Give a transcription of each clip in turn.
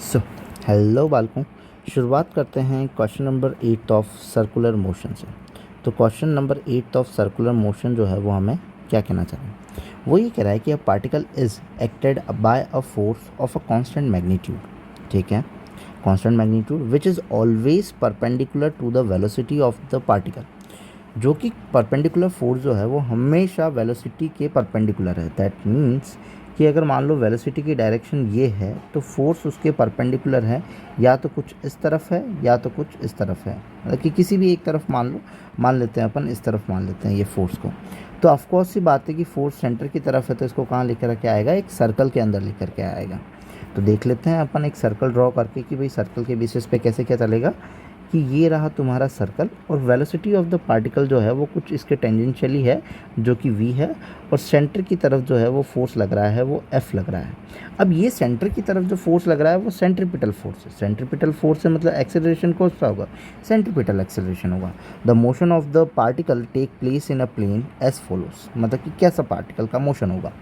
So hello बालकों, शुरुआत करते हैं question number 8 of circular motion से। तो question number 8 of circular motion जो है वो हमें क्या कहना चाह रहा है, वो ये कह रहा है कि a particle is acted by a force of a constant magnitude. ठीक है, constant magnitude which is always perpendicular to the velocity of the particle. जो कि परपेंडिकुलर फोर्स जो है वो हमेशा वेलोसिटी के परपेंडिकुलर है। दैट मीन्स कि अगर मान लो वेलोसिटी की डायरेक्शन ये है तो फोर्स उसके परपेंडिकुलर है, या तो कुछ इस तरफ है या तो कुछ इस तरफ है, मतलब कि किसी भी एक तरफ मान लेते हैं अपन, इस तरफ मान लेते हैं ये फोर्स को। तो ऑफकोर्स सी बात है कि फोर्स सेंटर की तरफ है, तो इसको कहाँ लेकर के आएगा, एक सर्कल के अंदर लेकर के आएगा। तो देख लेते हैं अपन एक सर्कल ड्रॉ करके कि भाई सर्कल के बेसिस पे कैसे क्या चलेगा। कि ये रहा तुम्हारा सर्कल और वेलोसिटी ऑफ द पार्टिकल जो है वो कुछ इसके टेंजेंशियली है जो कि v है, और सेंटर की तरफ जो है वो फोर्स लग रहा है वो f लग रहा है। अब ये सेंटर की तरफ जो फोर्स लग रहा है वो सेंट्रीपिटल फोर्स है। सेंट्रीपिटल फोर्स है मतलब एक्सेलरेशन कौन सा होगा, सेंट्रीपिटल एक्सेलरेशन होगा। The motion of the particle take place in a plane as follows, मतलब कि कैसा पार्टिकल का मोशन होगा।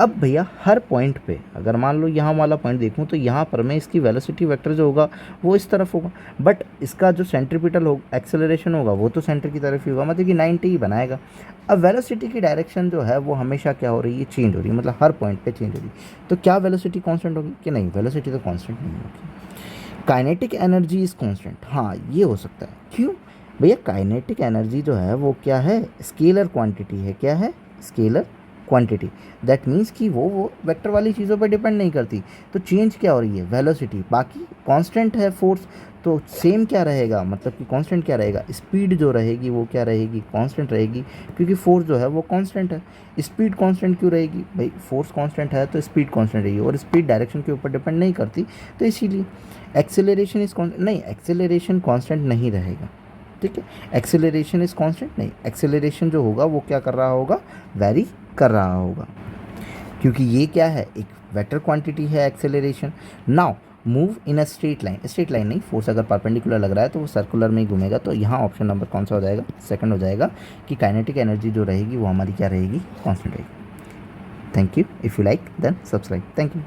अब भैया हर पॉइंट पे अगर मान लो यहाँ वाला पॉइंट देखूँ तो यहाँ पर मैं इसकी वेलोसिटी वेक्टर जो होगा वो इस तरफ होगा, बट इसका जो सेंट्रीपिटल हो एक्सेलरेशन होगा वो तो सेंटर की तरफ ही होगा, मतलब कि 90 ही बनाएगा। अब वेलोसिटी की डायरेक्शन जो है वो हमेशा क्या हो रही है, चेंज हो रही है, मतलब हर पॉइंट पे चेंज हो रही है। तो क्या वेलोसिटी कांस्टेंट होगी कि नहीं, वेलोसिटी तो कांस्टेंट नहीं होगी। काइनेटिक एनर्जी इज कांस्टेंट, हाँ ये हो सकता है। क्यों भैया, काइनेटिक एनर्जी जो है वो क्या है, स्केलर क्वांटिटी है। क्या है, स्केलर क्वांटिटी। दैट मीन्स कि वो वेक्टर वाली चीज़ों पर डिपेंड नहीं करती। तो चेंज क्या हो रही है, वेलोसिटी। बाकी कांस्टेंट है फोर्स, तो सेम क्या रहेगा, मतलब कि कांस्टेंट क्या रहेगा, स्पीड जो रहेगी वो क्या रहेगी, कांस्टेंट रहेगी, क्योंकि फोर्स जो है वो कांस्टेंट है। स्पीड कांस्टेंट क्यों रहेगी भाई, फोर्स कांस्टेंट है तो स्पीड कांस्टेंट रहेगी, और स्पीड डायरेक्शन के ऊपर डिपेंड नहीं करती, तो इसीलिए एक्सेलरेशन इज नहीं, एक्सेलरेशन कांस्टेंट नहीं रहेगा। ठीक है, एक्सेलरेशन इज कांस्टेंट नहीं, एक्सेलरेशन जो होगा वो क्या कर रहा होगा, वेरी कर रहा होगा, क्योंकि ये क्या है, एक वेक्टर क्वांटिटी है acceleration. Now move in a straight line, straight line नहीं, फोर्स अगर परपेंडिकुलर लग रहा है तो वो सर्कुलर में ही घूमेगा। तो यहाँ ऑप्शन नंबर कौन सा हो जाएगा, सेकंड हो जाएगा, कि काइनेटिक एनर्जी जो रहेगी वो हमारी क्या रहेगी, कांस्टेंट रहेगी। Thank you, if you like then subscribe. Thank you.